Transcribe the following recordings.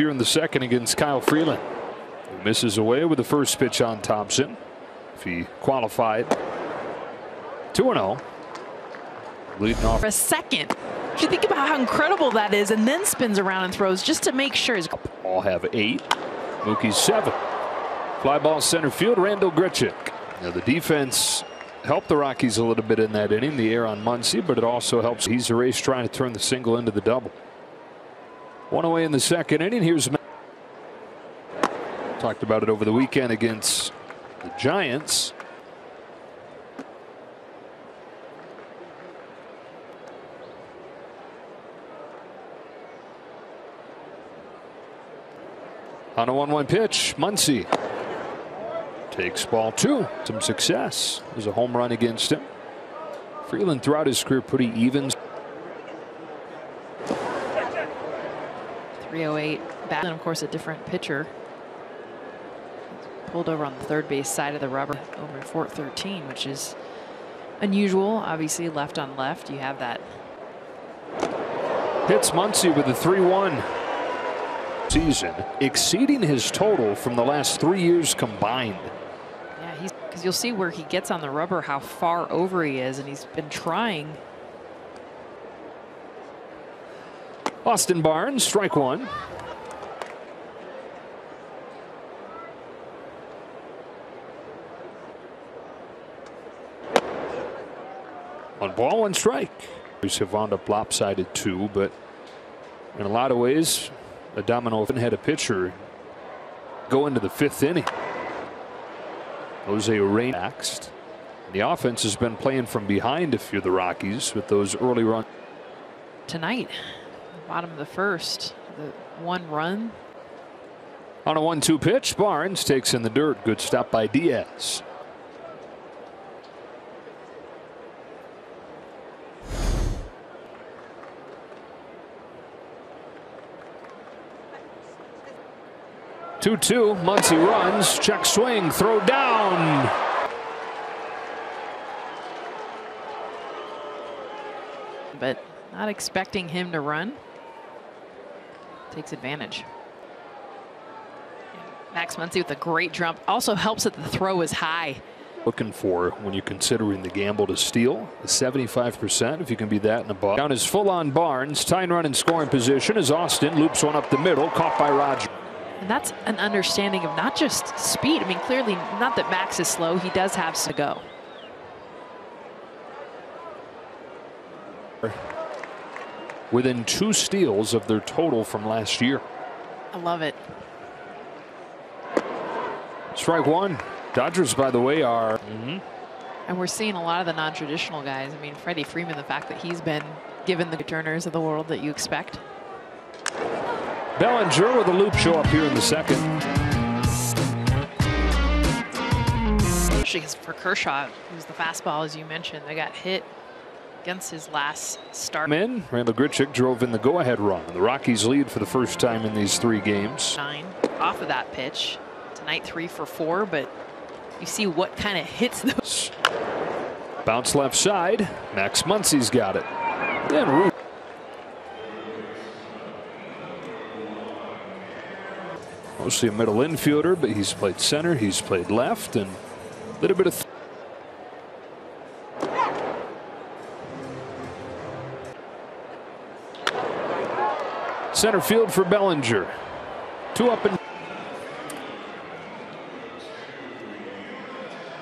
here in the second against Kyle Freeland, who misses away with the first pitch on Thompson. If he qualified, 2-0. Leading off for a second. If you think about how incredible that is, and then spins around and throws just to make sure. All have 8. Mookie's 7. Fly ball center field, Randall Grichuk. Now the defense helped the Rockies a little bit in that inning, the air on Muncy, but it also helps. He's a race trying to turn the single into the double. 1 away in the second inning. Here's talked about it over the weekend against the Giants. On a 1-1 pitch, Muncy takes ball 2. Some success. There's a home run against him. Freeland throughout his career pretty even. 308 back, and of course a different pitcher. Pulled over on the third base side of the rubber over in Fort 13, which is unusual. Obviously, left on left, you have that. Hits Muncy with a 3-1 season, exceeding his total from the last 3 years combined. Yeah, because you'll see where he gets on the rubber, how far over he is, and he's been trying. Austin Barnes, strike 1. One ball, 1 strike. These have wound up lopsided too, but in a lot of ways, a domino had a pitcher go into the 5th inning. Jose Rain next. The offense has been playing from behind if you're the Rockies with those early runs. Tonight, bottom of the first, the 1 run. On a 1-2 pitch, Barnes takes in the dirt. Good stop by Diaz. Two-two. Muncy runs. Check swing. Throw down. But not expecting him to run. Takes advantage. Max Muncy with a great jump. Also helps that the throw is high. Looking for when you're considering the gamble to steal, the 75%, if you can be that in the ball. Down is full on Barnes. Tying run in scoring position as Austin loops one up the middle. Caught by Roger. And that's an understanding of not just speed. I mean, clearly, not that Max is slow. He does have to go. Within 2 steals of their total from last year. I love it. Strike 1. Dodgers, by the way, are. And we're seeing a lot of the non-traditional guys. I mean, Freddie Freeman, the fact that he's been given the returners of the world that you expect. Bellinger with a loop show up here in the second. Especially for Kershaw, who's the fastball, as you mentioned, they got hit against his last start. Randall Grichuk drove in the go-ahead run. The Rockies lead for the first time in these 3 games. 9 off of that pitch. Tonight 3 for 4, but you see what kind of hits those. Bounce left side. Max Muncy's got it. Then mostly a middle infielder, but he's played center, he's played left, and a little bit of center field for Bellinger. 2 up and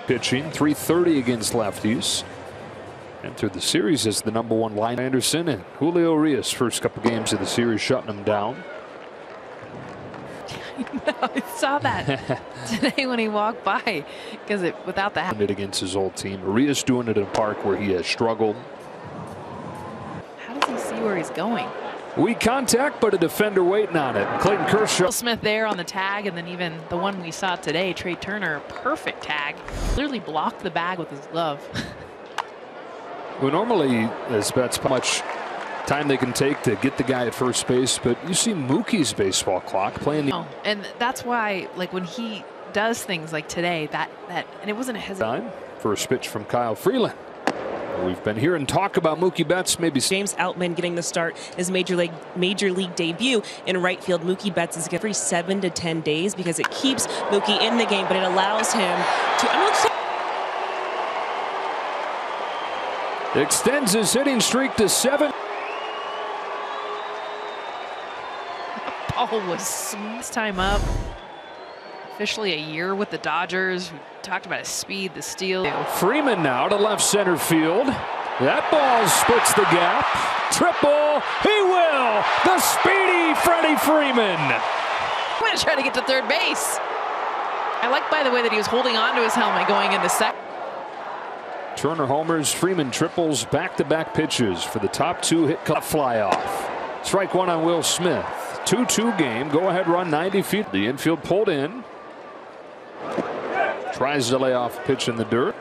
pitching, .330 against lefties. Entered the series as the #1 line. Anderson and Julio Urias, first couple games of the series, shutting them down. I saw that today when he walked by, because without the it against his old team. Urias doing it in a park where he has struggled. How does he see where he's going? Weak contact, but a defender waiting on it. Clayton Kershaw. Smith there on the tag, and then even the one we saw today, Trey Turner, perfect tag. Clearly blocked the bag with his glove. Well, normally, as bets how much time they can take to get the guy at first base, but you see Mookie's baseball clock playing the. And that's why, like, when he does things like today, that and it wasn't a hesitation. First pitch from Kyle Freeland. We've been hearing talk about Mookie Betts. Maybe James Outman getting the start his major league debut in right field. Mookie Betts is every 7 to 10 days because it keeps Mookie in the game, but it allows him to. Extends his hitting streak to 7. Ball was this time up. Officially a year with the Dodgers. We talked about his speed, the steal. Freeman now to left center field. That ball splits the gap. Triple. He will. The speedy Freddie Freeman. I'm going to try to get to third base. I like, by the way, that he was holding on to his helmet going into second. Turner homers, Freeman triples, back-to-back pitches for the top 2 hit fly off. Strike 1 on Will Smith. 2-2 game. Go ahead run 90 feet. The infield pulled in. Tries to lay off a pitch in the dirt.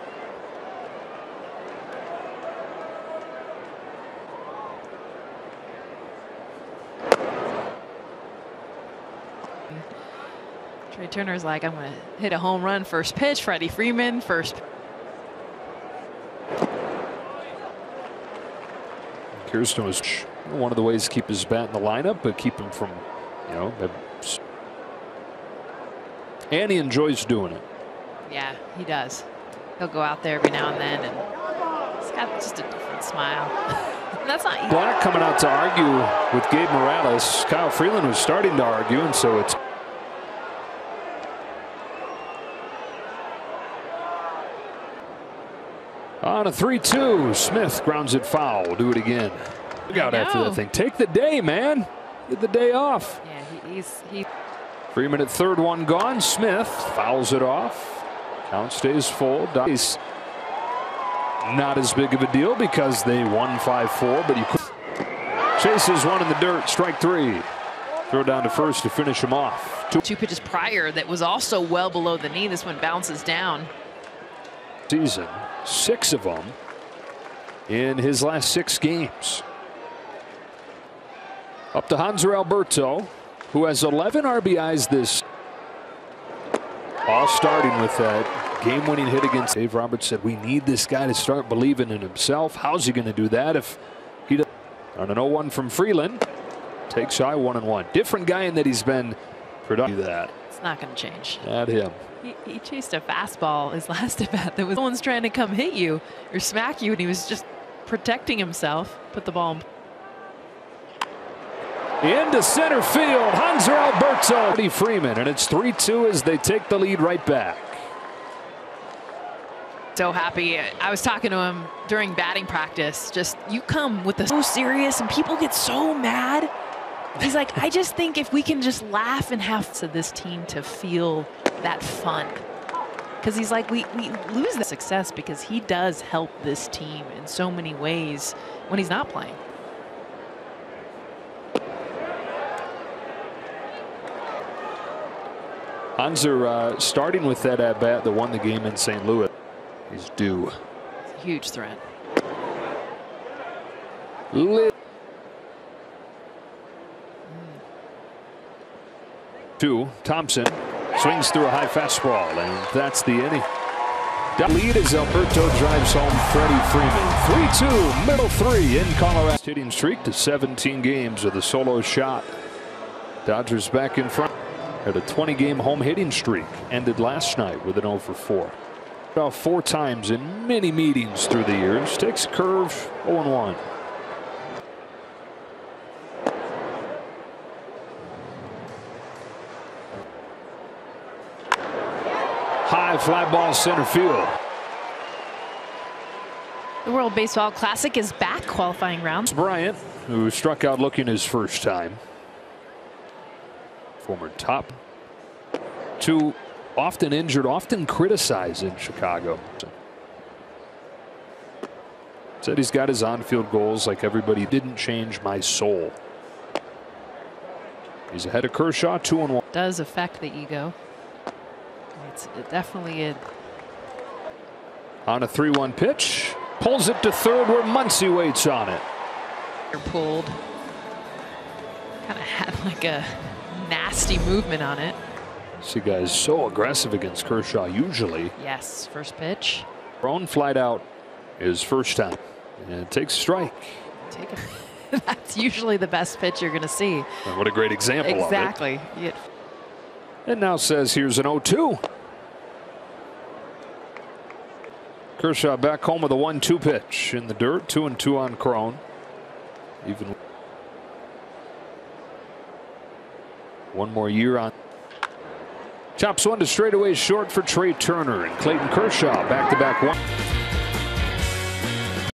Trey Turner's like, I'm going to hit a home run first pitch. Freddie Freeman first. Kirsten was one of the ways to keep his bat in the lineup, but keep him from, and he enjoys doing it. Yeah, he does. He'll go out there every now and then, and he's got just a different smile. That's not easy. Black coming out to argue with Gabe Morales. Kyle Freeland was starting to argue, and so it's on a 3-2. Smith grounds it foul. Do it again. Look out after that thing. Take the day, man. Get the day off. Yeah, he's. Freeman at third, one gone. Smith fouls it off. Count stays full. Dice not as big of a deal because they won 5-4, but you chases one in the dirt. Strike 3. Throw down to first to finish him off. 2 pitches prior that was also well below the knee. This one bounces down. Season, 6 of them in his last 6 games. Up to Hanser Alberto, who has 11 RBIs this. All starting with that game-winning hit against Dave Roberts. Said we need this guy to start believing in himself. How's he going to do that if he does? On an 0-1 from Freeland, takes high 1-1. Different guy in that he's been productive. That it's not going to change. At him. He chased a fastball his last at bat. That was someone's trying to come hit you or smack you, and he was just protecting himself. Put the ball into center field. Hanser Alberto. Freddie Freeman, and it's 3-2 as they take the lead right back. So happy. I was talking to him during batting practice. Just, you come with the so serious, and people get so mad. He's like, I just think if we can just laugh and have to this team to feel that fun. Because he's like, we lose the success because he does help this team in so many ways when he's not playing. Hanser starting with that at bat that won the game in St. Louis. He's due. It's a huge threat. Thompson swings through a high fastball, and that's the inning. The lead as Alberto drives home Freddie Freeman. 3-2, middle 3 in Colorado. Hitting streak to 17 games with a solo shot. Dodgers back in front. Had a 20-game home hitting streak. Ended last night with an 0-for-4. 4 times in many meetings through the years. Takes a curve, 0-1. High fly ball center field. The World Baseball Classic is back, qualifying round. Bryant, who struck out looking his first time. Former top 2, often injured, often criticized in Chicago. Said he's got his on-field goals like everybody. Didn't change my soul. He's ahead of Kershaw, 2-1. Does affect the ego. It's definitely on a 3-1 pitch. Pulls it to third where Muncy waits on it. Pulled. Kind of had like a nasty movement on it. See guys so aggressive against Kershaw usually. Yes, first pitch. Thrown flight out his first time. And takes a strike. Take it. That's usually the best pitch you're going to see. And what a great example of it. Exactly. Yeah. And now says here's an 0-2. Kershaw back home with a 1-2 pitch in the dirt. 2-2 on Crone. Even one more year on. Chops one to straightaway short for Trey Turner, and Clayton Kershaw back-to-back one.